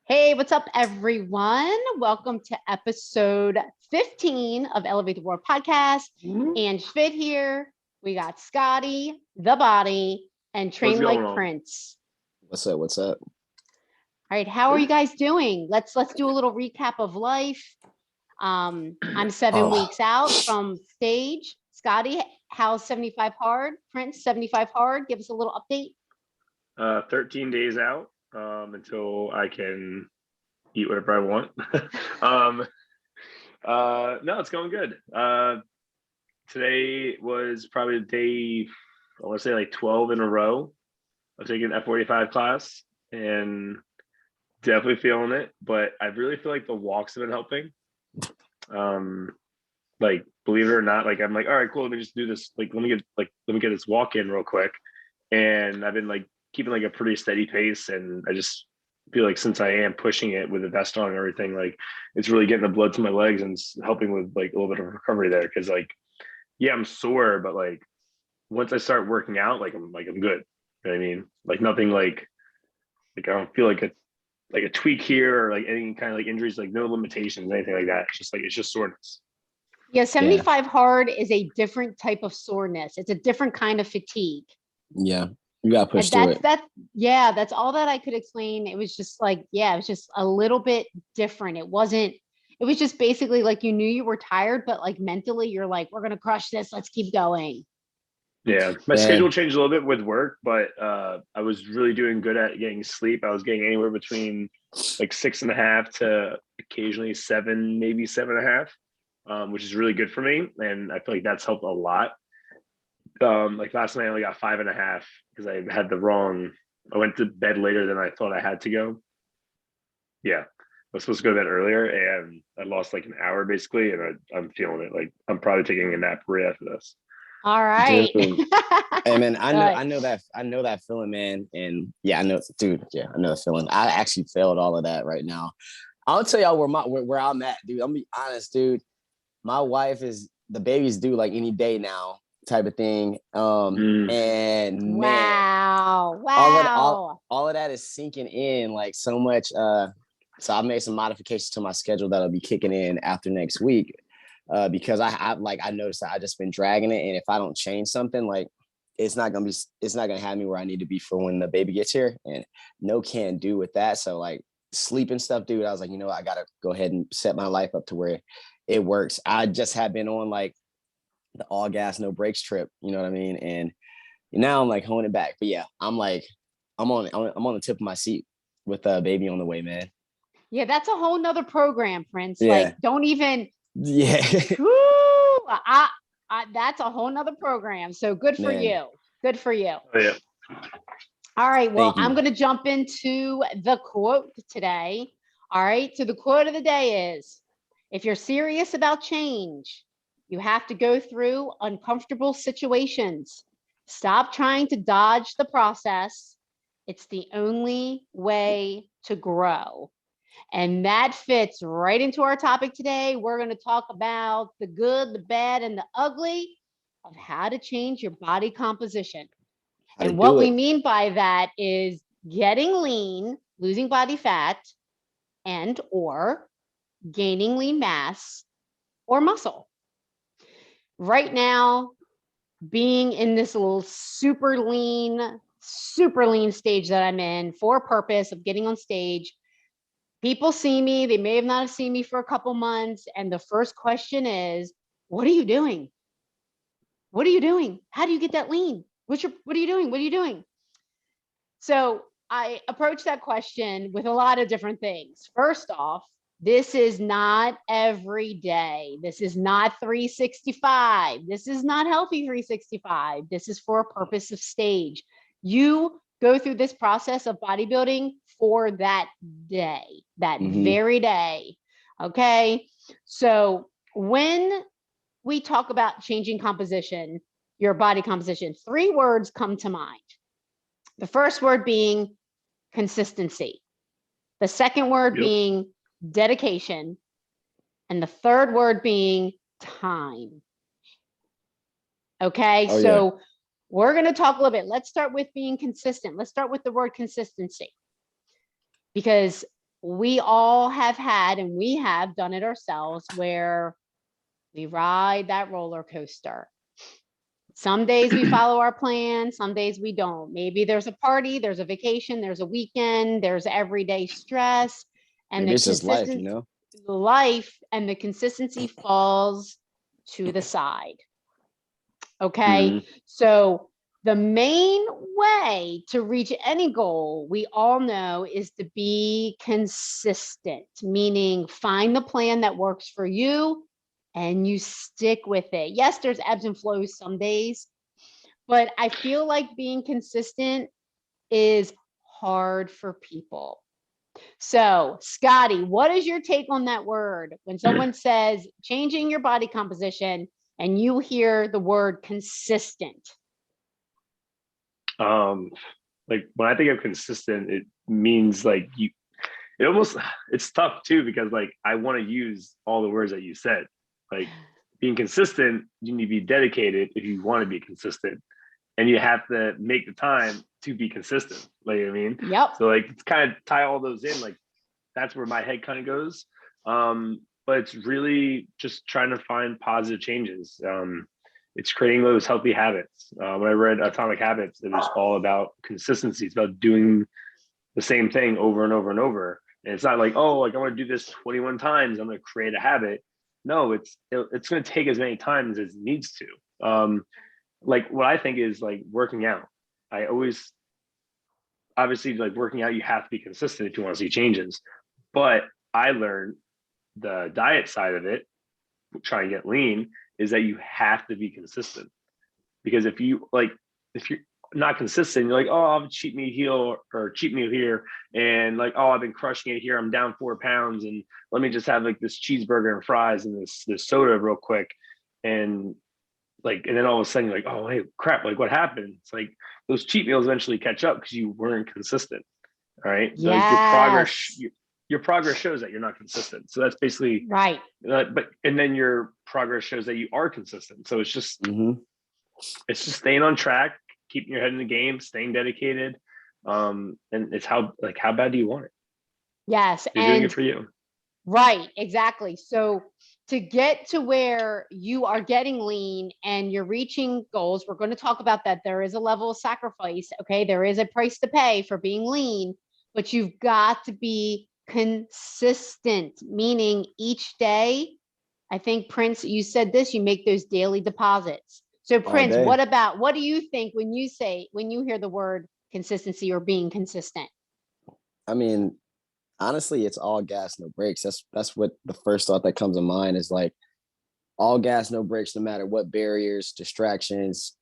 Hey, what's up, everyone? Welcome to episode 15 of Elevate the World podcast. And Fit here. We got Scotty, the body, and Train Like Prince. What's up? What's up? All right, how are you guys doing? Let's do a little recap of life. I'm 7 weeks out from stage. Scotty, how's 75 hard? Prince, 75 hard. Give us a little update. 13 days out until I can eat whatever I want. No, it's going good. Today was probably the day, I want to say like 12 in a row of taking an F45 class and definitely feeling it. But I really feel like the walks have been helping. Like, believe it or not, like I'm like, all right, cool. Let me just do this. Like, let me get this walk in real quick. And I've been like keeping like a pretty steady pace, and I just feel like since I am pushing it with the vest on and everything, like it's really getting the blood to my legs and helping with like a little bit of recovery there. Cause like, yeah, I'm sore, but like once I start working out, like I'm good. You know what I mean? Like nothing like I don't feel like a tweak here or like any kind of like injuries, like no limitations, anything like that. It's just soreness. Yeah, 75 hard is a different type of soreness. It's a different kind of fatigue. Yeah. You got to push through it. That's all that I could explain. It was just like, it was just a little bit different. It was just basically like you knew you were tired, but like mentally you're like, we're going to crush this. Let's keep going. Yeah. My schedule changed a little bit with work, but I was really doing good at getting sleep. I was getting anywhere between like 6.5 to occasionally 7, maybe 7.5, which is really good for me. And I feel like that's helped a lot. Like last night I only got 5.5 because I went to bed later than I thought I had to go. Yeah. I was supposed to go to bed earlier and I lost like an hour basically, and I'm feeling it. Like I'm probably taking a nap right after this. All right. Hey man, I know that feeling, man. And yeah, I know, dude. Yeah, I know the feeling. I actually failed all of that right now. I'll tell y'all where I'm at, dude. I'm gonna be honest, dude. My wife the baby's due like any day now, type of thing. And wow, all of that is sinking in like so much. So I've made some modifications to my schedule that'll be kicking in after next week. Because I noticed that I just been dragging it, and if I don't change something, like it's not gonna have me where I need to be for when the baby gets here, and no can do with that. So like sleep and stuff, dude. I was like, I gotta go ahead and set my life up to where it works. I just have been on like the all gas no brakes trip, you know what I mean? And now I'm like honing it back. But yeah, I'm on the tip of my seat with a baby on the way, man. Yeah, that's a whole nother program, Prince. Yeah. Like, don't even. Yeah. That's a whole nother program. So good for you. Good for you. Oh, yeah. All right. Well, I'm going to jump into the quote today. All right. So the quote of the day is, if you're serious about change, you have to go through uncomfortable situations. Stop trying to dodge the process. It's the only way to grow. And that fits right into our topic today. We're going to talk about the good, the bad, and the ugly of how to change your body composition. And what we mean by that is getting lean, losing body fat, and or gaining lean mass or muscle. Right now, being in this little super lean stage that I'm in for a purpose of getting on stage, people see me, they may have not seen me for a couple months, and the first question is, what are you doing? What are you doing? How do you get that lean? What are you doing? What are you doing? So I approach that question with a lot of different things. First off, this is not every day. This is not 365. This is not healthy 365. This is for a purpose of stage. You go through this process of bodybuilding for that day, that very day. Okay. So when we talk about changing composition, your body composition, 3 words come to mind. The first word being consistency. The second word being dedication. And the third word being time. Okay. We're going to talk a little bit. Let's start with being consistent. Let's start with the word consistency. Because we all have had, and we have done it ourselves, where we ride that roller coaster. Some days we follow our plan, some days we don't. Maybe there's a party, there's a vacation, there's a weekend, there's everyday stress, and Maybe it's just life, you know? life and the consistency falls to the side. Okay. So the main way to reach any goal, we all know, is to be consistent, meaning find the plan that works for you and you stick with it. Yes, there's ebbs and flows some days, but I feel like being consistent is hard for people. So, Scotty, what is your take on that word when someone says changing your body composition and you hear the word consistent? Like when I think of consistent, it means like it's tough too, because like I want to use all the words that you said. Like being consistent, you need to be dedicated if you want to be consistent, and you have to make the time to be consistent. Like, I mean, Yep. So like it's kind of tie all those in. Like that's where my head kind of goes. But it's really just trying to find positive changes. It's creating those healthy habits. When I read Atomic Habits, it was all about consistency. It's about doing the same thing over and over and over. And it's not like, oh, like I want to do this 21 times, I'm going to create a habit. No, it's going to take as many times as it needs to. Like what I think is like working out. I always, obviously, like working out, you have to be consistent if you want to see changes. But I learned the diet side of it, try and get lean, is that you have to be consistent. Because if you're not consistent, you're like, oh, I'll cheat meal here or cheat meal here, and like, oh, I've been crushing it here, I'm down 4 pounds, and let me just have like this cheeseburger and fries and this soda real quick, and then all of a sudden you're like, oh, hey, crap, like what happened? It's like those cheat meals eventually catch up because you weren't consistent. All right. So Yes. like your progress shows that you're not consistent. So that's basically right. And then your progress shows that you are consistent. So it's just it's just staying on track, keeping your head in the game, staying dedicated. And it's how bad do you want it? Yes. You're doing it for you. Right, exactly. So to get to where you are getting lean and you're reaching goals, we're going to talk about that. There is a level of sacrifice. Okay. There is a price to pay for being lean, but you've got to be consistent, meaning each day. I think, Prince, you said this, you make those daily deposits. So Prince, what do you think when you hear the word consistency or being consistent? I mean, honestly, it's all gas, no brakes. That's what the first thought that comes to mind is, like, all gas, no brakes, no matter what barriers, distractions,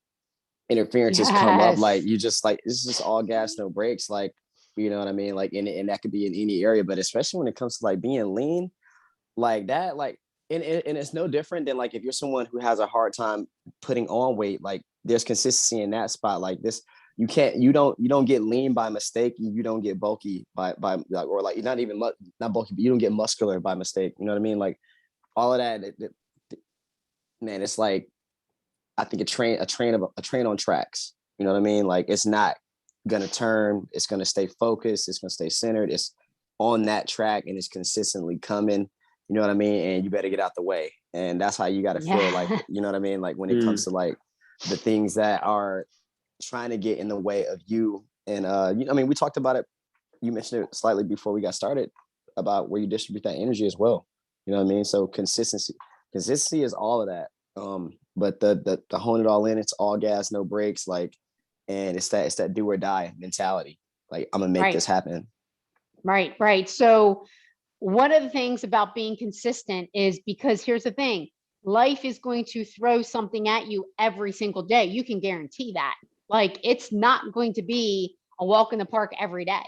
interferences come up. Like, you just like, it's just all gas, no brakes. Like, you know what I mean? Like, and that could be in any area, but especially when it comes to like being lean, like that, like, and it's no different than like if you're someone who has a hard time putting on weight, like there's consistency in that spot. Like this, you don't get lean by mistake. You don't get bulky by like, or like not even not bulky, but you don't get muscular by mistake. You know what I mean? Like all of that, man, it's like, I think a train on tracks. You know what I mean? Like it's not gonna turn. It's gonna stay focused. It's gonna stay centered. It's on that track and it's consistently coming. You know what I mean? And you better get out the way. And that's how you got to feel like, you know what I mean? Like when it comes to like the things that are trying to get in the way of you. And, I mean, we talked about it. You mentioned it slightly before we got started about where you distribute that energy as well. You know what I mean? So consistency is all of that. But the hone it all in, it's all gas, no brakes. Like, and it's that do or die mentality. Like, I'm gonna make this happen. Right. So one of the things about being consistent is, because here's the thing, life is going to throw something at you every single day. You can guarantee that. Like, it's not going to be a walk in the park every day.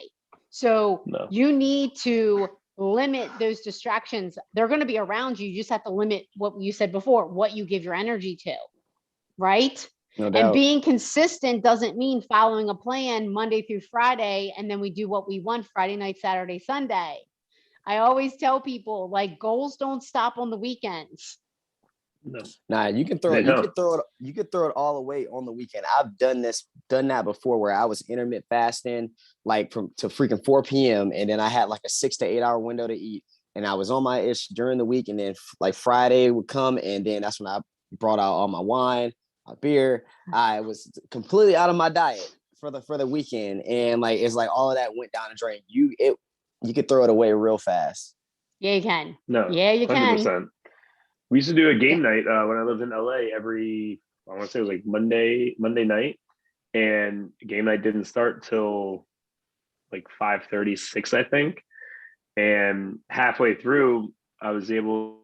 So you need to limit those distractions. They're going to be around you. You just have to limit what you said before, what you give your energy to, right? No doubt. And being consistent doesn't mean following a plan Monday through Friday, and then we do what we want Friday night, Saturday, Sunday. I always tell people, like, goals don't stop on the weekends. No. Nah, you can throw it all away on the weekend. I've done that before where I was intermittent fasting like to freaking 4 p.m. and then I had like a 6 to 8 hour window to eat. And I was on my ish during the week, and then like Friday would come, and then that's when I brought out all my wine, my beer. I was completely out of my diet for the weekend, and like it's like all of that went down the drain. You could throw it away real fast. Yeah, you can. No, Yeah, you 100%. can. We used to do a game night when I lived in LA every, I want to say it was like Monday night, and game night didn't start till like 5:36, I think. And halfway through, I was able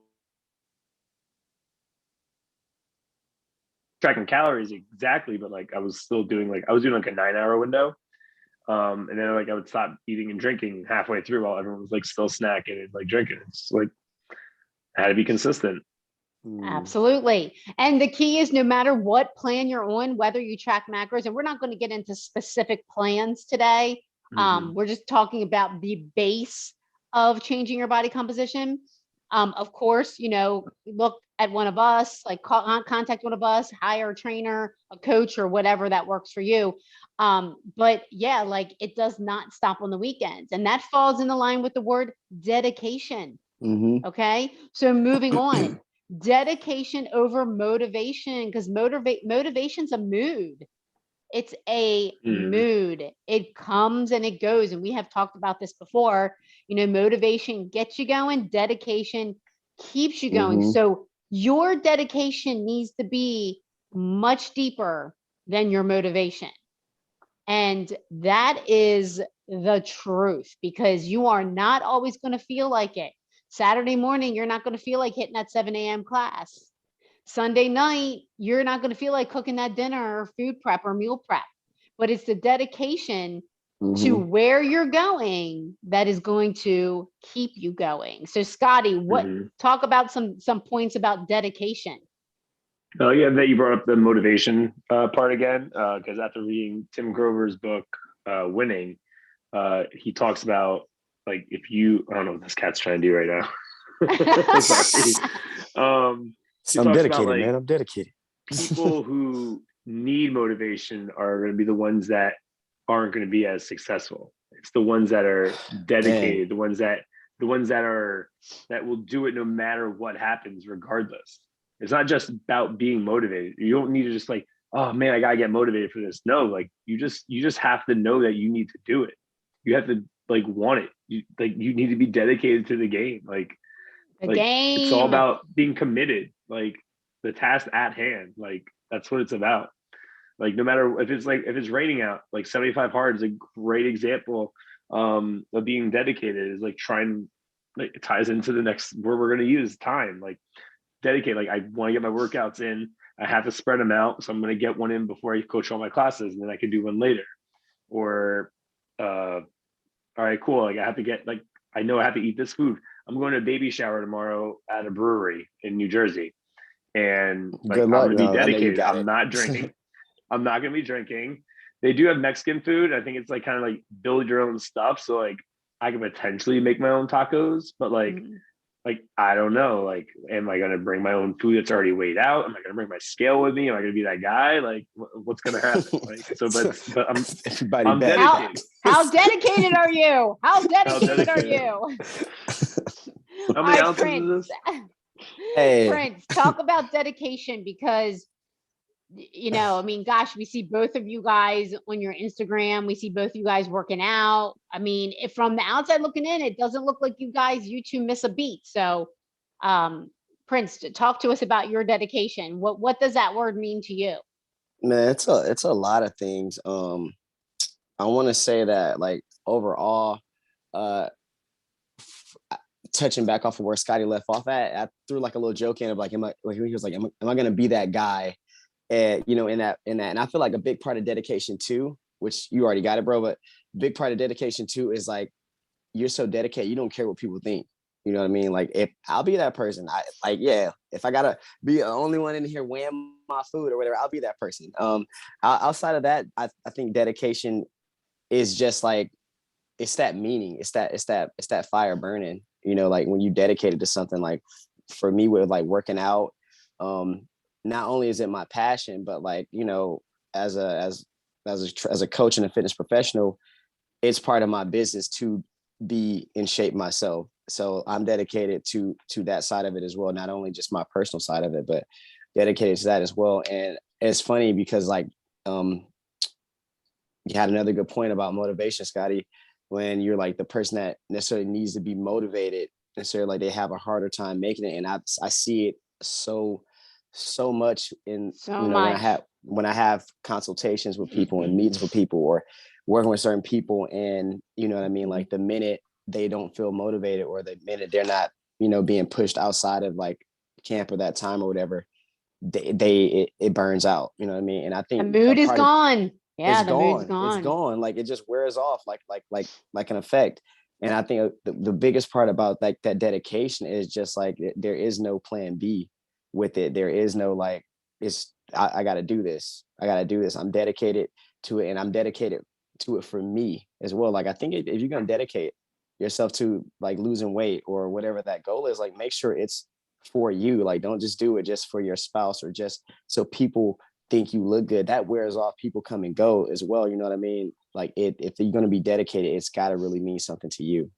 tracking calories exactly, but like I was still doing like a 9-hour window. And then like I would stop eating and drinking halfway through while everyone was like still snacking and like drinking. It's like I had to be consistent. Absolutely. And the key is no matter what plan you're on, whether you track macros, and we're not going to get into specific plans today. We're just talking about the base of changing your body composition. Of course, look at one of us, like contact one of us, hire a trainer, a coach, or whatever that works for you. But yeah, like it does not stop on the weekends. And that falls in the line with the word dedication. Okay. So moving on, dedication over motivation, because motivation's a mood. It's a mood. It comes and it goes. And we have talked about this before. Motivation gets you going, dedication keeps you going. So your dedication needs to be much deeper than your motivation. And that is the truth, because you are not always going to feel like it. Saturday morning, you're not going to feel like hitting that 7 a.m. class. Sunday night, you're not going to feel like cooking that dinner or food prep or meal prep. But it's the dedication to where you're going that is going to keep you going. So Scotty, talk about some points about dedication. Oh yeah, that you brought up the motivation part again, because after reading Tim Grover's book, Winning, he talks about like I don't know what this cat's trying to do right now. I'm dedicated, about, man. I'm dedicated. People who need motivation are going to be the ones that aren't going to be as successful. It's the ones that are dedicated, the ones that will do it no matter what happens, regardless. It's not just about being motivated. You don't need to just like, oh man, I gotta get motivated for this. No, like you just have to know that you need to do it. You have to like want it. You need to be dedicated to the game. Like game. It's all about being committed. Like the task at hand. Like that's what it's about. Like no matter if it's raining out, like 75 hard is a great example of being dedicated. Is like trying, like it ties into the next word we're going to use, time. Like dedicate, like I want to get my workouts in, I have to spread them out, so I'm going to get one in before I coach all my classes, and then I can do one later. Or all right, cool, like I have to get, like I know I have to eat this food, I'm going to a baby shower tomorrow at a brewery in New Jersey, and like I'm going to be dedicated. I'm not drinking. I'm not going to be drinking. They do have Mexican food. I think it's like kind of like build your own stuff, so like I can potentially make my own tacos, but like I don't know, like am I going to bring my own food that's already weighed out? Am I going to bring my scale with me? Am I going to be that guy? Like what's going to happen? Like so, but I'm dedicated. How dedicated are you? How dedicated are you? How many ounces is this? Hey. Prince, talk about dedication, because I mean, gosh, we see both of you guys on your Instagram. We see both of you guys working out. I mean, if from the outside looking in, it doesn't look like you two miss a beat. So, Prince, talk to us about your dedication. What does that word mean to you? Man, it's a lot of things. I want to say that like overall, touching back off of where Scotty left off at, I threw like a little joke in of like, he was like, am I going to be that guy? And in that, and I feel like a big part of dedication too, which you already got it, bro. But big part of dedication too is like you're so dedicated, you don't care what people think. You know what I mean? Like if I'll be that person, if I gotta be the only one in here weighing my food or whatever, I'll be that person. Outside of that, I think dedication is just like it's that meaning, it's that fire burning. Like when you dedicated to something, like for me with like working out. not only is it my passion, but like, you know, as a coach and a fitness professional, it's part of my business to be in shape myself. So I'm dedicated to that side of it as well. Not only just my personal side of it, but dedicated to that as well. And it's funny because like, you had another good point about motivation, Scotty, when you're like the person that necessarily needs to be motivated, necessarily like they have a harder time making it. And I see it so much in, So you know, much. when I have consultations with people and meetings with people or working with certain people, and you know what I mean? Like the minute they don't feel motivated or the minute they're not, you know, being pushed outside of like camp or that time or whatever, it burns out, you know what I mean? And I The think a mood is part of gone. Yeah, it's the mood's gone. It's gone. gone. Like it just wears off like an effect. And I think the biggest part about like that dedication is just like there is no plan B with it. There is no like I got to do this. I got to do this. I'm dedicated to it, and I'm dedicated to it for me as well. Like I think if you're gonna dedicate yourself to like losing weight or whatever that goal is, like make sure it's for you. Like don't just do it just for your spouse or just so people think you look good. That wears off. People come and go as well. You know what I mean? Like if you're going to be dedicated, it's got to really mean something to you.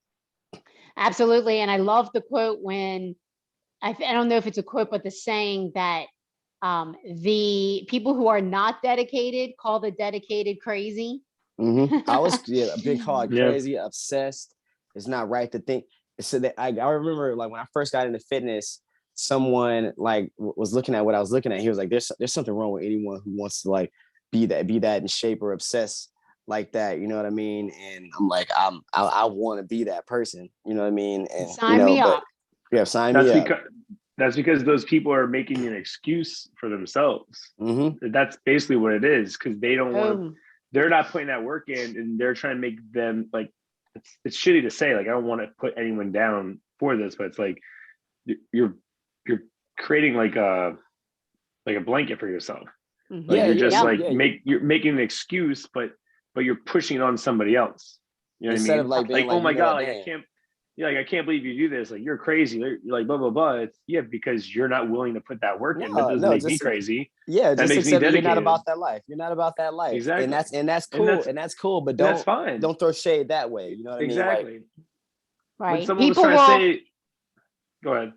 Absolutely. And I love the quote when I don't know if it's a quote, but the saying that the people who are not dedicated call the dedicated crazy. I was a big call Yeah. crazy, obsessed. It's not right to think. So that I remember like when I first got into fitness, someone like was looking at what I was looking at. He was like, "There's something wrong with anyone who wants to like be that in shape or obsessed like that." You know what I mean? And I'm like, I want to be that person. You know what I mean? And you Sign know, me but up. yeah, sign That's me up. because those people are making an excuse for themselves. That's basically what it is, because they don't want to. They're not putting that work in, and they're trying to make them like. It's shitty to say, like I don't want to put anyone down for this, but it's like you're creating like a blanket for yourself. Like Yeah, you're just you're making an excuse, but you're pushing it on somebody else. You know Instead what I mean? of like being like, oh my you know, god, like I can't. Yeah, like I can't believe you do this. Like you're crazy. You're like blah blah blah. It's because you're not willing to put that work in. That doesn't make me crazy. Yeah, that just makes me accept that you're dedicated. not about that life. You're not about that life. Exactly. And that's cool. And that's cool. But that's fine. Don't throw shade that way. You know what I mean? Exactly. Like, right. When someone was trying to say, go ahead.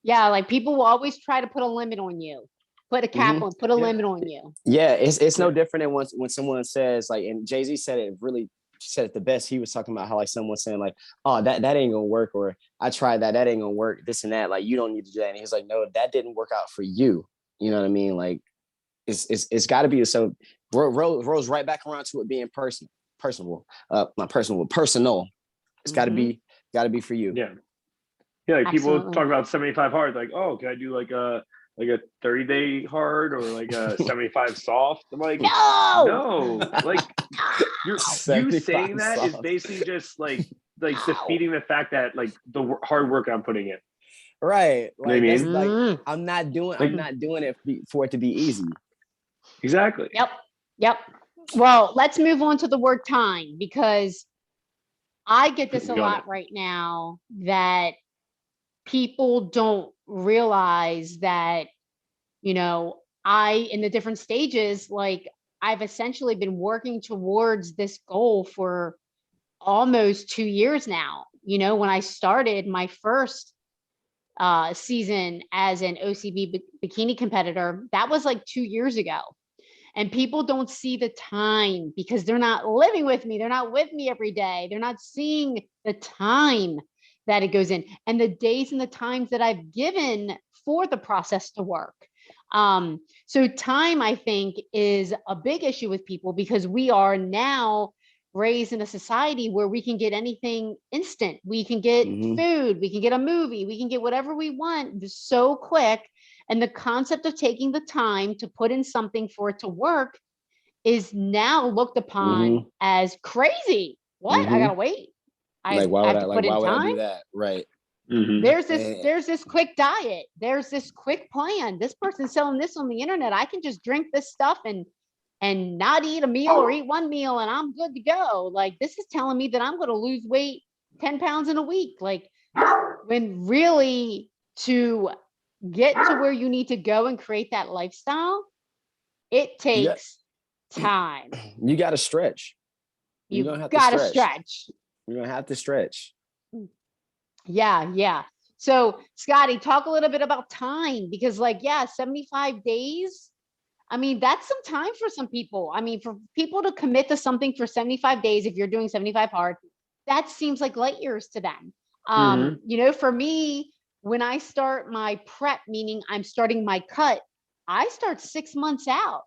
Yeah, like people will always try to put a limit on you, put a cap on, put a limit on you. Yeah, it's no different than when someone says like, and Jay-Z said it the best. He was talking about how like someone's saying like, oh, that ain't gonna work, or I tried that ain't gonna work, this and that. Like you don't need to do that. And he's like, no, that didn't work out for you. You know what I mean? Like it's got to be so. Rolls right back around to it being personal. Not personal, but personal. It's got to be for you. Yeah. Yeah, like people talk about 75 hard, like, oh, can I do like a 30-day hard or like a 75 soft? I'm like, no. Like you saying that soft is basically just like defeating the fact that like the hard work I'm putting in. Right. Like you know that's like I'm not doing it for it to be easy. Exactly. Yep. Well, let's move on to the word time, because I get this a lot right now that people don't realize that, you know, in the different stages, like I've essentially been working towards this goal for almost 2 years now. You know, when I started my first season as an OCB bikini competitor, that was like 2 years ago. And people don't see the time because they're not living with me. They're not with me every day. They're not seeing the time that it goes in and the days and the times that I've given for the process to work. So time, I think, is a big issue with people because we are now raised in a society where we can get anything instant. We can get food, we can get a movie, we can get whatever we want just so quick. And the concept of taking the time to put in something for it to work is now looked upon as crazy. What? I gotta wait. I have to put in time. I do that? Right. There's this quick diet. There's this quick plan. This person's selling this on the internet. I can just drink this stuff and not eat a meal or eat one meal and I'm good to go. Like this is telling me that I'm going to lose weight 10 pounds in a week. Like when really to get to where you need to go and create that lifestyle, it takes time. You got to stretch. You're You've gonna have got to to stretch. stretch. You're gonna have to stretch. Yeah. So Scotty, talk a little bit about time, because like, 75 days. I mean, that's some time for some people. I mean, for people to commit to something for 75 days, if you're doing 75 hard, that seems like light years to them. For me, when I start my prep, meaning I'm starting my cut, I start 6 months out.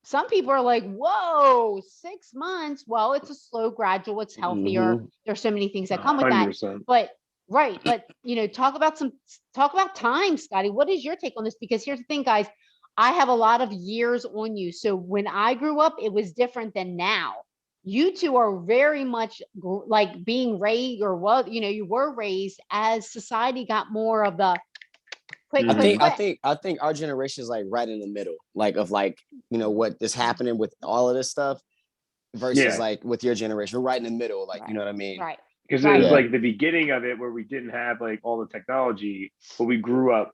Some people are like, whoa, 6 months. Well, it's a slow, gradual, it's healthier. There's so many things that come with 100%. that. But talk about time, Scotty. What is your take on this? Because here's the thing, guys, I have a lot of years on you. So when I grew up, it was different than now. You two are very much like being raised, or you were raised as society got more of the quick. I think our generation is like right in the middle, like of like, what is happening with all of this stuff versus like with your generation. We're right in the middle, like, you know what I mean? Right. Because it was like the beginning of it where we didn't have like all the technology, but we grew up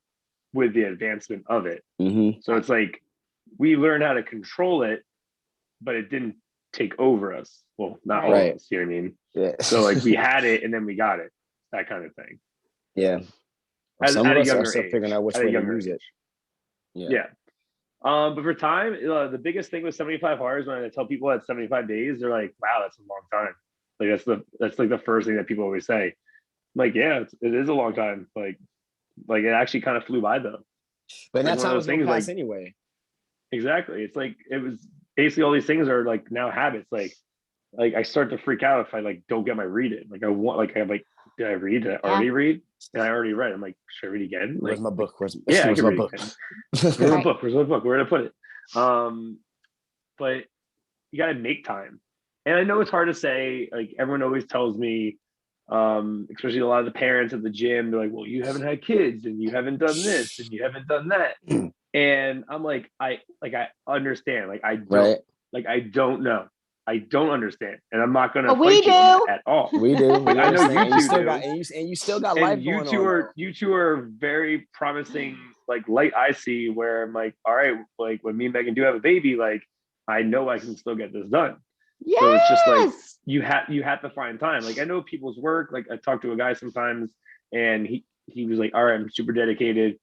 with the advancement of it. So it's like we learned how to control it, but it didn't take over us. Well, not all of us, you know what I mean? Yeah. So like we had it and then we got it, that kind of thing. Yeah. Some of us are still figuring out which way to use it. Yeah. But for time, the biggest thing with 75 hard is when I tell people at 75 days, they're like, wow, that's a long time. Like that's like the first thing that people always say. I'm like, yeah, it is a long time. Like it actually kind of flew by though. But that's how it's going to pass anyway. Exactly. It's like, it was basically all these things are like now habits. Like I start to freak out if I like don't get my read in. Like I'm like, did I read? Did I already read? And I already read. I'm like, should I read again? Like, where's my book? Where's my book? Where's my book? Where's my book? Where did I put it? But you got to make time. And I know it's hard to say. Like everyone always tells me, especially a lot of the parents at the gym, they're like, well, you haven't had kids and you haven't done this and you haven't done that. And I'm like, I understand. Like I don't, I don't know. I don't understand, and I'm not going to fight you on that at all. We do. Like, I know you two do, and you still got life going on. You two are very promising. Like light I see, where I'm like, all right, like when me and Megan do have a baby, like I know I can still get this done. Yes! So it's just like you have to find time. Like I know people's work. Like I talk to a guy sometimes, and he was like, all right, I'm super dedicated.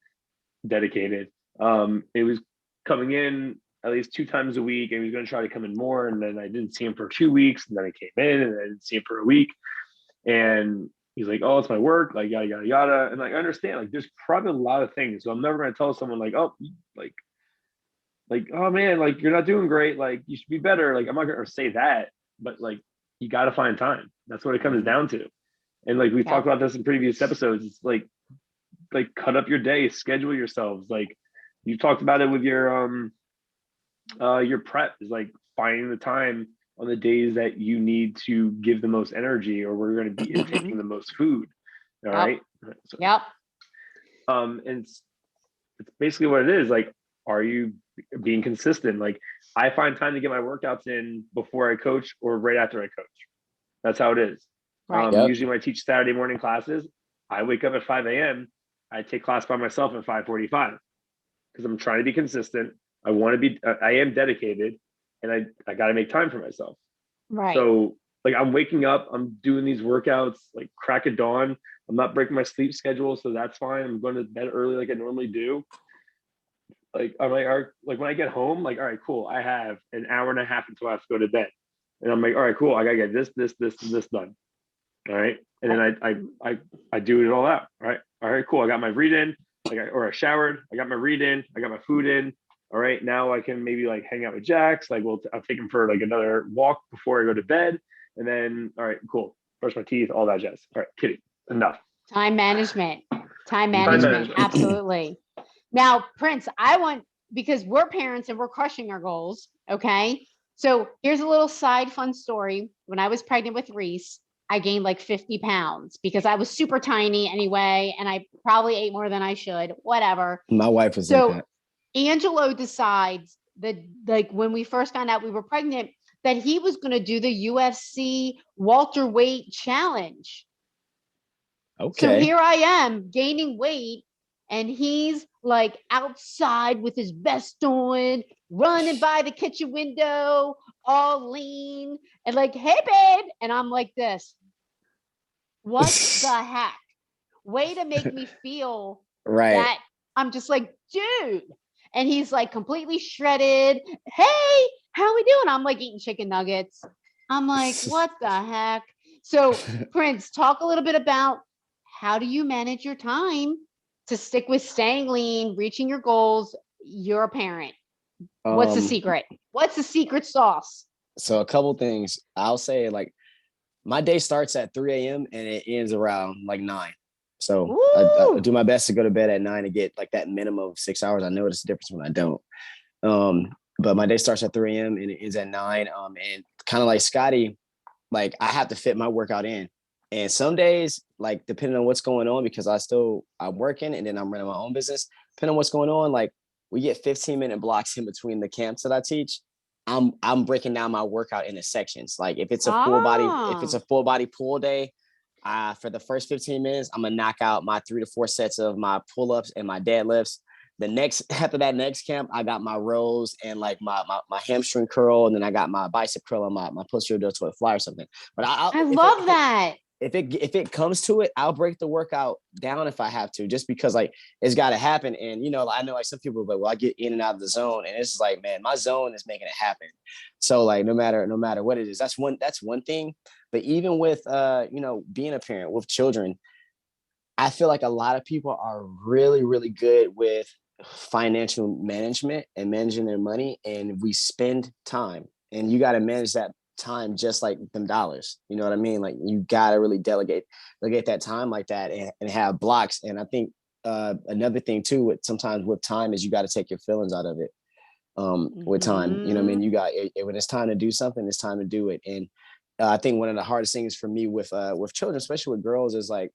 It was coming in at least 2 times a week, and he was going to try to come in more. And then I didn't see him for 2 weeks, and then I came in, and I didn't see him for a week. And he's like, "Oh, it's my work," like yada yada yada. And like I understand, like there's probably a lot of things. So I'm never going to tell someone like, "Oh, like, oh man, like you're not doing great. Like you should be better." Like I'm not going to say that, but like you got to find time. That's what it comes down to. And like we've talked about this in previous episodes. It's like cut up your day, schedule yourselves. Like you talked about it with your prep is like finding the time on the days that you need to give the most energy, or we're going to be intaking the most food. All right. So, and it's basically what it is. Like, are you being consistent? Like I find time to get my workouts in before I coach or right after I coach. That's how it is. Usually when I teach Saturday morning classes, I wake up at 5 a.m. I take class by myself at 5:45 because I'm trying to be consistent. I am dedicated, and I got to make time for myself. Right. So like I'm waking up, I'm doing these workouts like crack of dawn. I'm not breaking my sleep schedule, so that's fine. I'm going to bed early like I normally do. Like I'm like when I get home, like, all right, cool. I have an hour and a half until I have to go to bed. And I'm like, all right, cool. I gotta get this done. All right. And then I do it all out. All right, cool. I got my read in, I showered, I got my read in, I got my food in. All right, now I can maybe like hang out with Jax. Like, I'll take him for like another walk before I go to bed. And then, all right, cool. Brush my teeth, all that jazz. All right, kidding. Enough. Time management. Absolutely. Now, Prince, because we're parents and we're crushing our goals. Okay. So here's a little side fun story. When I was pregnant with Reese, I gained like 50 pounds because I was super tiny anyway. And I probably ate more than I should, whatever. My wife was like that. Angelo decides that, like, when we first found out we were pregnant, that he was going to do the UFC welterweight challenge. Okay. So here I am gaining weight and he's like outside with his vest on, running by the kitchen window, all lean, and like, hey, babe. And I'm like this. What the heck? Way to make me feel Right. that I'm just like, dude. And he's like completely shredded. Hey, how we doing? I'm like eating chicken nuggets. I'm like, what the heck? So, Prince, talk a little bit about how do you manage your time to stick with staying lean, reaching your goals? You're a parent. What's the secret? What's the secret sauce? So a couple things. I'll say, like, my day starts at 3 a.m. and it ends around like 9. So I do my best to go to bed at 9 and get like that minimum of 6 hours. I notice the difference when I don't. But my day starts at 3 a.m. and it ends at 9. And kind of like Scotty, like I have to fit my workout in. And some days, like depending on what's going on, because I'm working and then I'm running my own business, depending on what's going on, like we get 15-minute blocks in between the camps that I teach. I'm breaking down my workout into sections. Like if it's a full body pull day, for the first 15 minutes, I'm gonna knock out my 3 to 4 sets of my pull-ups and my deadlifts. After that next camp, I got my rows and like my hamstring curl, and then I got my bicep curl and my posterior deltoid fly or something. But I love that. If it comes to it, I'll break the workout down if I have to, just because like it's got to happen. And I know like some people are like, well, I get in and out of the zone, and it's like, man, my zone is making it happen. So like no matter what it is, that's one thing. But even with being a parent with children, I feel like a lot of people are really, really good with financial management and managing their money, and we spend time, and you got to manage that time just like them dollars. You know what I mean? Like you got to really delegate that time like that, and have blocks. And I think another thing too, sometimes with time, is you got to take your feelings out of it. With time, you know what I mean? You got when it's time to do something, it's time to do it. And I think one of the hardest things for me with children, especially with girls, is like,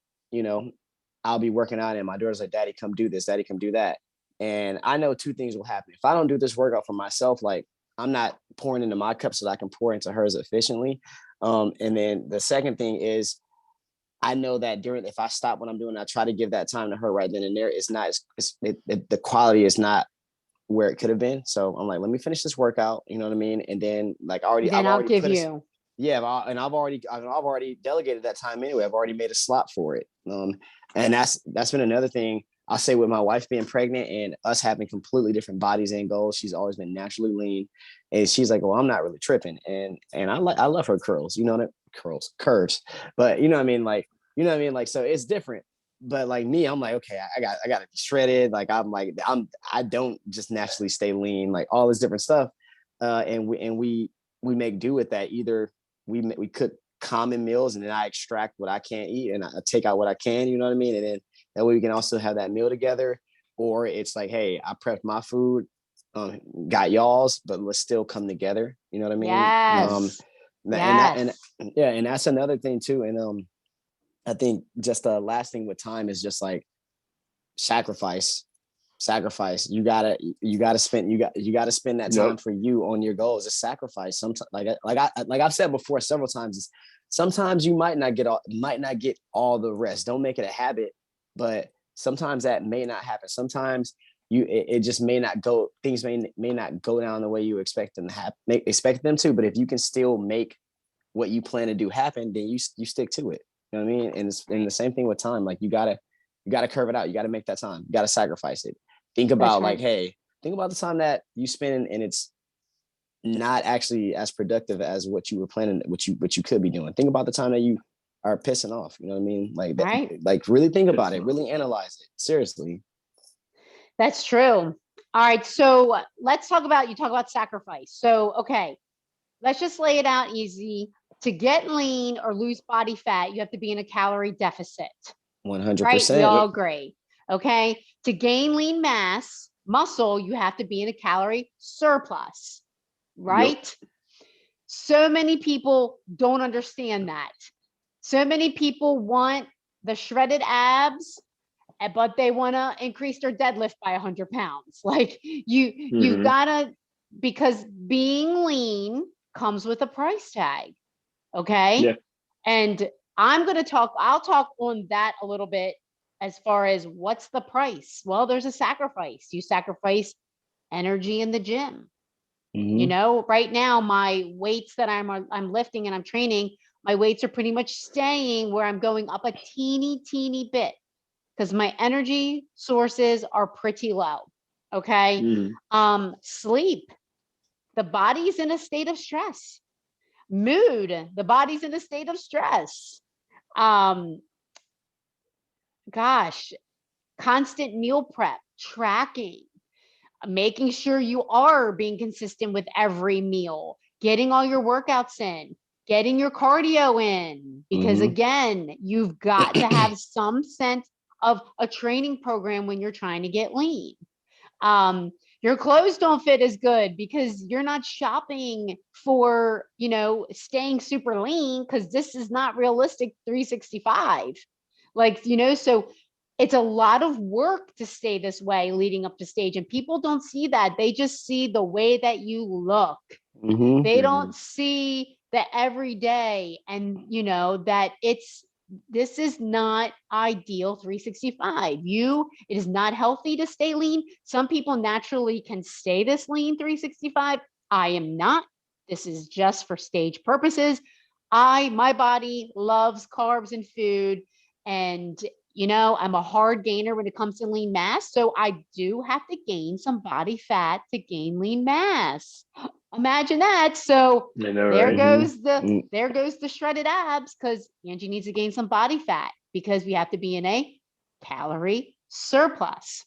I'll be working out and my daughter's like, Daddy, come do this, Daddy, come do that. And I know two things will happen. If I don't do this workout for myself, like I'm not pouring into my cup so that I can pour into hers efficiently. And then the second thing is, I know that if I stop what I'm doing, I try to give that time to her right then and there. The quality is not where it could have been. So I'm like, let me finish this workout. You know what I mean? And then like I'll give you. Yeah, and I've already delegated that time anyway. I've already made a slot for it. And that's been another thing. I'll say, with my wife being pregnant and us having completely different bodies and goals, she's always been naturally lean, and she's like, well, I'm not really tripping, and I love her curls, curves, but you know what I mean, like so it's different. But like me, I'm like, okay, I got to be shredded. Like I don't just naturally stay lean, like all this different stuff, and we make do with that. Either we cook common meals, and then I extract what I can't eat and I take out what I can, you know what I mean? And then that way we can also have that meal together. Or it's like, hey, I prepped my food, got y'all's, but let's still come together. You know what I mean? Yes. And that's another thing too. And I think just the last thing with time is just like sacrifice. You gotta spend that time for you on your goals. A sacrifice. Sometimes, like I've said before several times, sometimes you might not get all the rest. Don't make it a habit, but sometimes that may not happen. Sometimes it just may not go. Things may not go down the way you expect them to happen. But if you can still make what you plan to do happen, then you stick to it. You know what I mean? And the same thing with time. Like you gotta curve it out. You gotta make that time. You gotta sacrifice it. Think about think about the time that you spend and it's not actually as productive as what you were planning, what you could be doing. Think about the time that you are pissing off. You know what I mean? Like that, right. Like really think about it, really analyze it. Seriously. That's true. All right. So let's talk about sacrifice. So, okay, let's just lay it out easy. To get lean or lose body fat, you have to be in a calorie deficit. 100%. Right? We all agree. Okay. To gain lean mass, muscle, you have to be in a calorie surplus. Right? Yep. So many people don't understand that. So many people want the shredded abs, but they want to increase their deadlift by 100 pounds. Like you gotta, because being lean comes with a price tag. Okay. Yeah. And I'll talk on that a little bit as far as what's the price? Well, there's a sacrifice. You sacrifice energy in the gym. You know, right now my weights that I'm lifting and I'm training, my weights are pretty much staying where I'm going up a teeny bit because my energy sources are pretty low. Okay. Sleep, the body's in a state of stress. Mood, the body's in a state of stress. Gosh, constant meal prep, tracking, making sure you are being consistent with every meal, getting all your workouts in, getting your cardio in, because again, you've got to have some sense of a training program when you're trying to get lean. Your clothes don't fit as good because you're not shopping for, you know, staying super lean, because this is not realistic 365. Like, you know, so it's a lot of work to stay this way leading up to stage. And people don't see that. They just see the way that you look. They don't see the everyday, and, you know, that this is not ideal 365. It is not healthy to stay lean. Some people naturally can stay this lean 365. I am not. This is just for stage purposes. My body loves carbs and food, and, you know, I'm a hard gainer when it comes to lean mass. So I do have to gain some body fat to gain lean mass. Imagine that. So there goes the shredded abs, because Angie needs to gain some body fat because we have to be in a calorie surplus.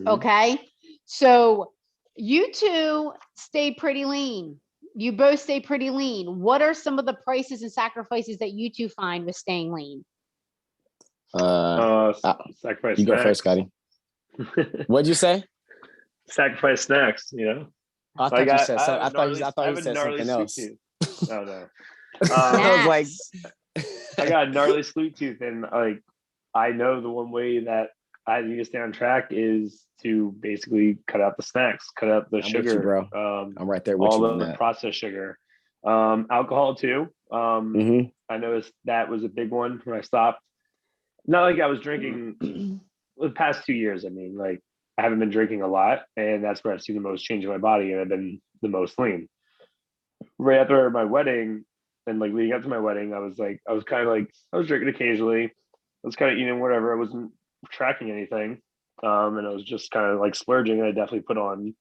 Okay. So you two stay pretty lean. You both stay pretty lean. What are some of the prices and sacrifices that you two find with staying lean? Sacrifice. You go first, Scotty. What'd you say? Sacrifice snacks, you know? I thought you said something. I thought you said something else. Oh no. I was like, I got a gnarly sweet tooth, and like, I know the one way that I need to stay on track is to basically cut out the snacks, cut out the sugar, you, bro. I'm right there with all you of the processed sugar, alcohol too. I noticed that was a big one when I stopped. Not like I was drinking the past 2 years. I mean, like, I haven't been drinking a lot, and that's where I've seen the most change in my body, and I've been the most lean. Right after my wedding, and like leading up to my wedding, I was kind of like, I was drinking occasionally. I was kind of eating whatever. I wasn't tracking anything, and I was just kind of like splurging. And I definitely put on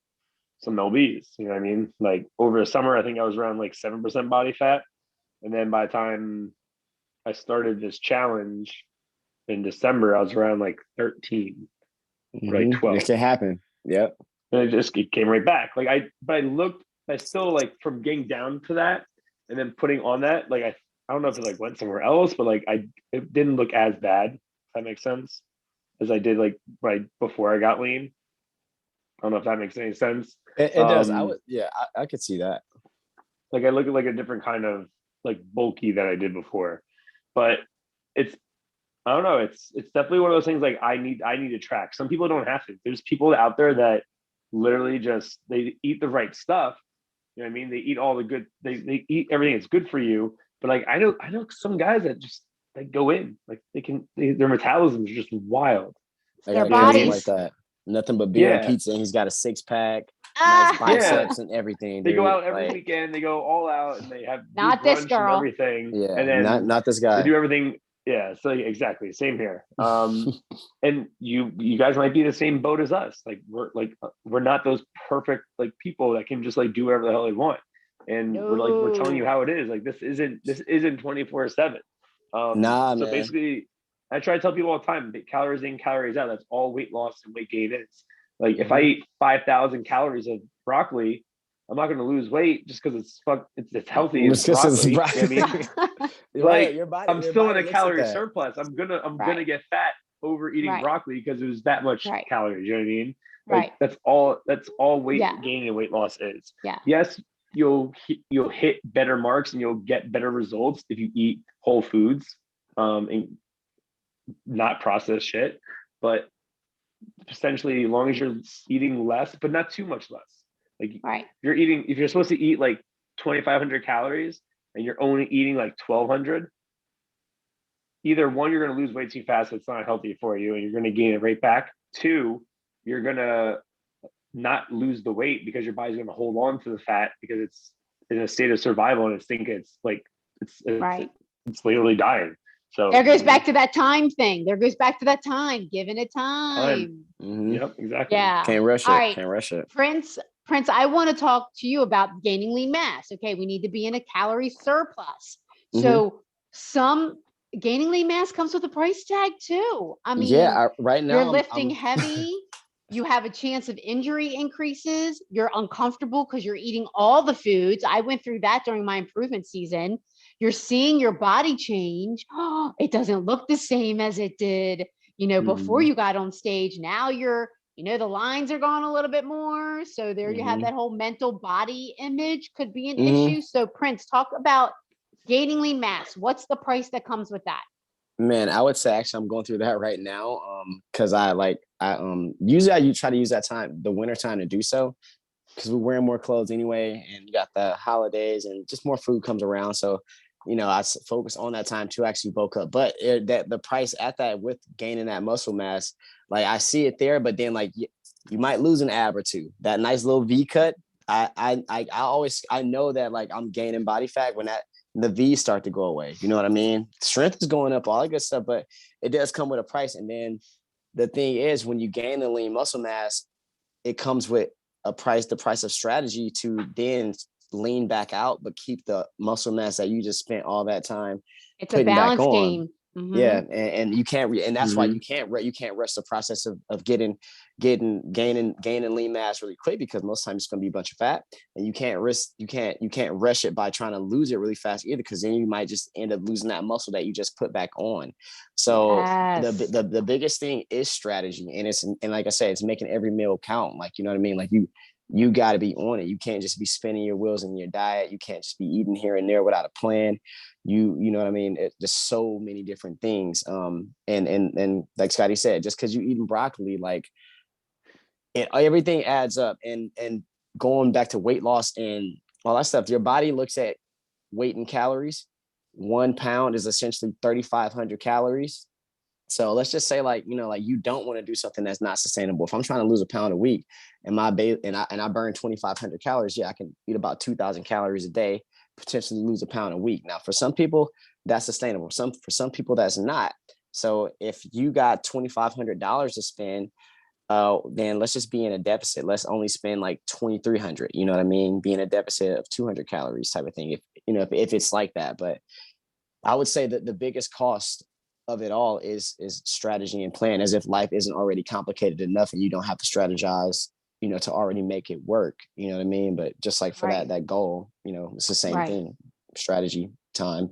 some lbs. You know what I mean? Like, over the summer, I think I was around like 7% body fat, and then by the time I started this challenge in December, I was around like 13. Right, 12. It can happen. Yep. And it came right back. Like, I still, like, from getting down to that and then putting on that, like, I don't know if it like went somewhere else, but like, it didn't look as bad, if that makes sense, as I did like right before I got lean. I don't know if that makes any sense. It does. I could see that. Like, I look at like a different kind of like bulky than I did before, but I don't know. It's definitely one of those things. Like, I need to track. Some people don't have to. There's people out there that literally just, they eat the right stuff. You know what I mean? They eat all the good. They eat everything that's good for you. But like, I know some guys that just, they go in, like, their metabolism is just wild. Their bodies like that. Nothing but beer and pizza, and he's got a 6-pack, nice biceps and everything. They go out every weekend. They go all out, and they have not this girl. and everything. Yeah, and then not this guy. They do everything. Yeah, so exactly, same here. And you guys might be the same boat as us. Like, we're not those perfect like people that can just like do whatever the hell they want. And we're telling you how it is. Like, this isn't 24/7. Nah, so man. Basically, I try to tell people all the time, calories in, calories out. That's all weight loss and weight gain is. Like, if I eat 5,000 calories of broccoli, I'm not going to lose weight just because it's healthy. It's broccoli. You know what I mean? Like, your body, I'm still in a calorie surplus. I'm gonna get fat over eating broccoli because it was that much calories. You know what I mean? Like, that's all weight gain and weight loss is. Yeah. Yes, you'll hit better marks and you'll get better results if you eat whole foods, and not processed shit. But essentially, as long as you're eating less, but not too much less. Like, if you're supposed to eat like 2,500 calories and you're only eating like 1,200, either one, you're going to lose way too fast. It's not healthy for you and you're going to gain it right back. Two, you're going to not lose the weight because your body's going to hold on to the fat because it's in a state of survival and it's thinking it's like, Right. it's literally dying. So there goes back to that time thing. There goes back to that time, giving it time. Mm-hmm. Yep, exactly. Yeah. Can't rush it. All right. Can't rush it. Prince, I want to talk to you about gaining lean mass. Okay, we need to be in a calorie surplus. So some gaining lean mass comes with a price tag too. I mean, right now you're lifting heavy. You have a chance of injury increases. You're uncomfortable because you're eating all the foods. I went through that during my improvement season. You're seeing your body change. Oh, it doesn't look the same as it did, before you got on stage. Now you're, the lines are gone a little bit more. So there you have that whole mental body image could be an issue. So Prince, talk about gaining lean mass. What's the price that comes with that? Man, I would say actually I'm going through that right now. Cause usually I try to use that time, the winter time, to do so. Cause we're wearing more clothes anyway, and you got the holidays and just more food comes around. So, I focus on that time to actually bulk up. But that the price at that with gaining that muscle mass, like I see it there, but then like you might lose an ab or two. That nice little V cut. I know that like I'm gaining body fat when the V's start to go away. You know what I mean? Strength is going up, all that good stuff, but it does come with a price. And then the thing is, when you gain the lean muscle mass, it comes with the price of strategy to then lean back out, but keep the muscle mass that you just spent all that time. It's a balance game. Yeah, and you can't, and that's why you can't rush the process of gaining lean mass really quick, because most times it's going to be a bunch of fat, and you can't rush it by trying to lose it really fast either, because then you might just end up losing that muscle that you just put back on. So the biggest thing is strategy, and like I said, it's making every meal count. Like, you know what I mean? Like you got to be on it. You can't just be spinning your wheels in your diet. You can't just be eating here and there without a plan. You know what I mean? There's so many different things. And like Scotty said, just because you eating broccoli, like everything adds up. And going back to weight loss and all that stuff, your body looks at weight and calories. 1 pound is essentially 3,500 calories. So let's just say like you don't want to do something that's not sustainable. If I'm trying to lose a pound a week and I burn 2,500 calories, I can eat about 2,000 calories a day, potentially lose a pound a week. Now, for some people, that's sustainable. For some people, that's not. So if you got $2,500 to spend, then let's just be in a deficit. Let's only spend like 2,300. You know what I mean? Be in a deficit of 200 calories type of thing. If it's like that, but I would say that the biggest cost of it all is strategy and plan, as if life isn't already complicated enough and you don't have to strategize, to already make it work. You know what I mean? But just like for that goal, it's the same thing. Strategy, time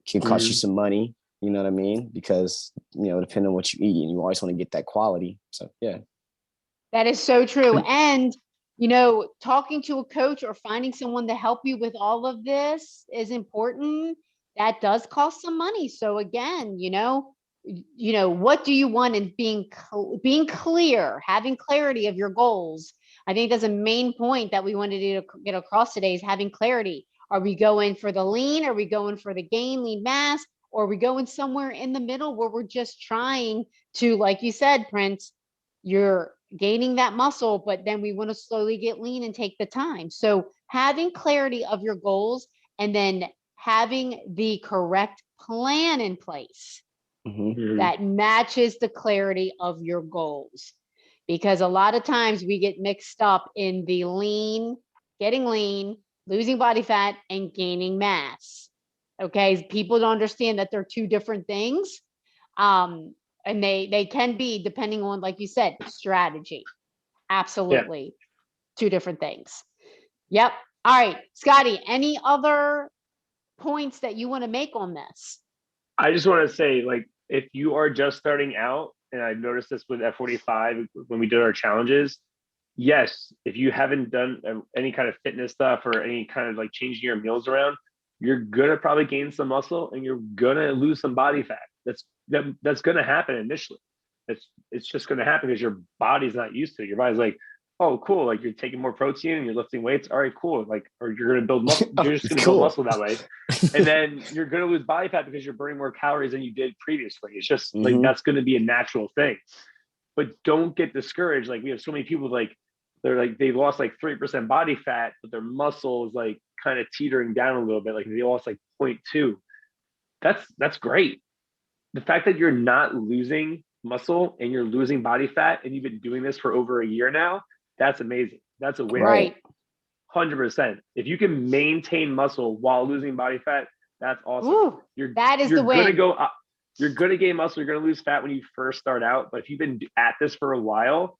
can cost you some money, you know what I mean? Because, depending on what you eat, and you always want to get that quality. So, yeah. That is so true. And, talking to a coach or finding someone to help you with all of this is important. That does cost some money. So again, what do you want, and being clear, having clarity of your goals. I think that's a main point that we wanted to get across today, is having clarity. Are we going for the lean? Are we going for the lean mass? Or are we going somewhere in the middle where we're just trying to, like you said, Prince, you're gaining that muscle, but then we want to slowly get lean and take the time. So having clarity of your goals, and then having the correct plan in place that matches the clarity of your goals. Because a lot of times we get mixed up in the getting lean, losing body fat, and gaining mass. Okay, people don't understand that they're two different things. And they can be, depending on, like you said, strategy. Absolutely. Two different things. Yep. All right, Scotty, any other points that you want to make on this? I just want to say, like, if you are just starting out, and I noticed this with F45 when we did our challenges, yes, if you haven't done any kind of fitness stuff or any kind of like changing your meals around, you're gonna probably gain some muscle and you're gonna lose some body fat. That's gonna happen initially. It's just gonna happen because your body's not used to it. Your body's like, oh, cool. Like you're taking more protein and you're lifting weights. All right, cool. Like, or you're going to build muscle. You're just going to build muscle that way. And then you're going to lose body fat because you're burning more calories than you did previously. It's just like, that's going to be a natural thing. But don't get discouraged. Like we have so many people like, they're like, they lost like 3% body fat, but their muscle is like kind of teetering down a little bit. Like they lost like 0.2. That's great. The fact that you're not losing muscle and you're losing body fat and you've been doing this for over a year now, that's amazing. That's a win. Right. 100%. If you can maintain muscle while losing body fat, that's awesome. Ooh, that is the win. You're going to gain muscle. You're going to lose fat when you first start out. But if you've been at this for a while,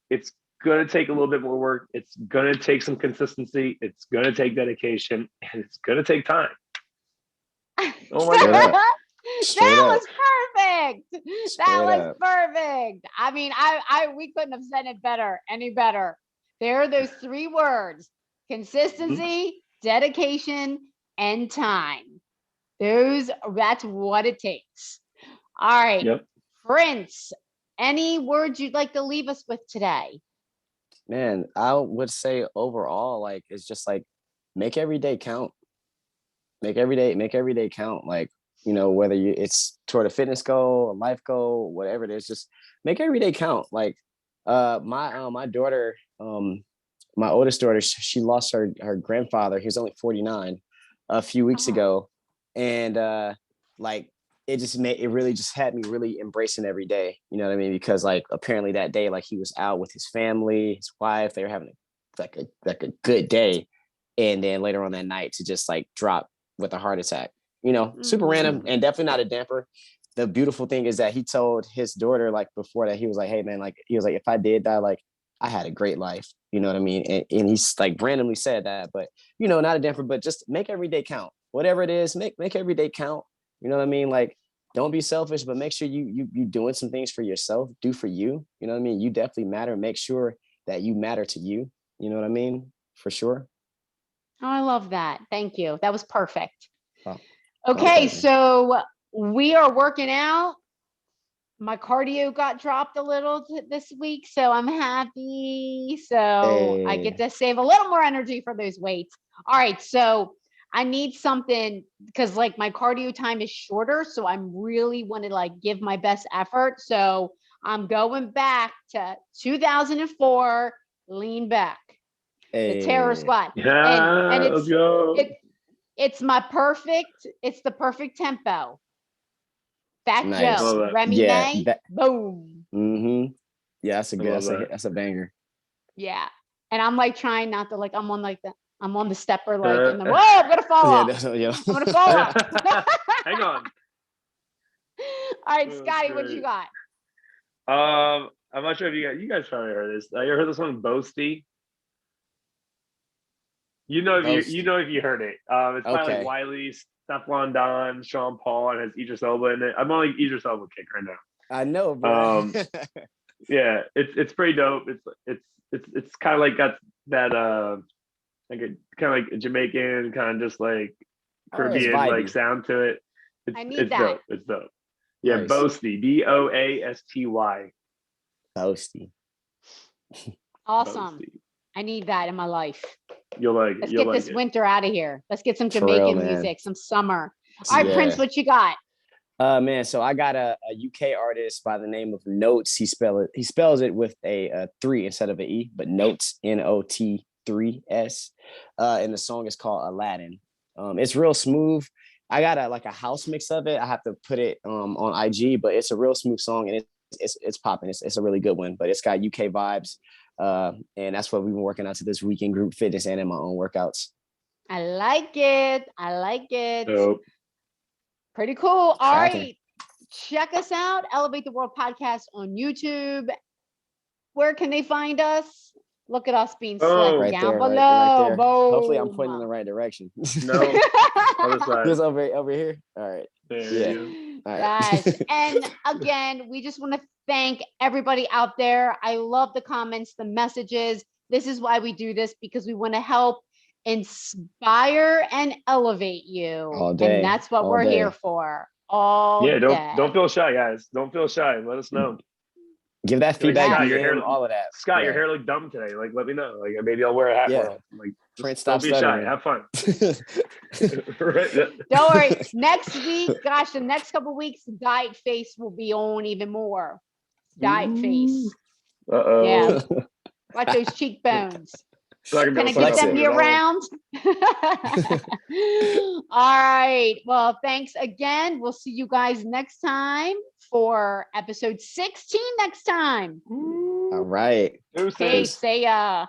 it's going to take a little bit more work. It's going to take some consistency. It's going to take dedication. And it's going to take time. Oh my God. That was perfect. That was perfect. I mean, we couldn't have said it any better. There are those 3 words: consistency, dedication, and time. That's what it takes. All right. Yep. Prince, any words you'd like to leave us with today? Man, I would say overall, like, it's just like, make every day count. Make every day count. Like, you know, whether it's toward a fitness goal, a life goal, whatever it is, just make every day count. Like, my daughter, my oldest daughter, she lost her grandfather. He was only 49 a few weeks ago. And like, it really just had me really embracing every day. You know what I mean? Because like, apparently that day, like he was out with his family, his wife, they were having like a good day. And then later on that night to just like drop with a heart attack, you know, super random and definitely not a damper. The beautiful thing is that he told his daughter, like before that, he was like, hey man, like, he was like, if I did die, like I had a great life, you know what I mean? And he's like randomly said that, but you know, not a damper, but just make every day count. Whatever it is, make every day count. You know what I mean? Like, don't be selfish, but make sure you doing some things for yourself, do for you. You know what I mean? You definitely matter. Make sure that you matter to you. You know what I mean? For sure. Oh, I love that. Thank you. That was perfect. Oh, okay, so we are working out. My cardio got dropped a little this week, so I'm happy. So I get to save a little more energy for those weights. All right, so I need something because like my cardio time is shorter, so I'm really want to like give my best effort. So I'm going back to 2004, lean back, the terror squat. Yeah, and let's go. It's the perfect tempo. Fat nice. Joe, Remy May, boom. Mm-hmm. Yeah, that's a good. That's a banger. Yeah, and I'm like trying not to like. I'm on the stepper like, and then whoa, I'm gonna fall off. Yeah. I'm gonna fall off. Hang on. All right, Scotty, what you got? I'm not sure if you guys probably heard this. You ever heard the song "Boasty"? You know if you heard it. It's by like Wiley, Stefflon Don, Sean Paul, and has Idris Elba in it. I'm on like Idris Elba kick right now. I know, bro. Yeah, it's pretty dope. It's kind of like got that like a kind of like a Jamaican kind of just like Caribbean like sound to it. It's that. dope. It's dope. Yeah, nice. Boasty, Boasty. Boasty. Awesome. Boasty. I need that in my life. You'll like Let's get this winter out of here. Let's get some Jamaican music, some summer. All right, Prince, what you got? Man, so I got a UK artist by the name of Notes. He spells it with a 3 instead of an E, but Notes, Not3S. And the song is called Aladdin. It's real smooth. I got a house mix of it. I have to put it on IG, but it's a real smooth song and it's popping. It's a really good one, but it's got UK vibes. And that's what we've been working out to this week in group fitness and in my own workouts. I like it. Dope. Pretty cool. All right. Check us out. Elevate the World Podcast on YouTube. Where can they find us? Look at us being slick right down there, below. Right there. Hopefully I'm pointing in the right direction. No. Just over here. All right. Yeah. All right. Yes. And again, we just want to thank everybody out there. I love the comments, the messages. This is why we do this, because we want to help inspire and elevate you. All day. And that's what we're here for. Don't feel shy, guys. Don't feel shy. Let us know. Give that Like, feedback, Scott, your hair, all of that. Scott, your Yeah. hair looked dumb today. Like, let me know. Like, maybe I'll wear a hat Yeah. more often. Like, Prince, don't stop be shy. stuttering. Have fun. Right? Don't worry. Next week, gosh, the next couple weeks, diet face will be on even more. Diet face. Uh-oh. Yeah. Like those cheekbones. Can I get them year round? All right. Well, thanks again. We'll see you guys next time for episode 16 next time. All right. Okay, see ya.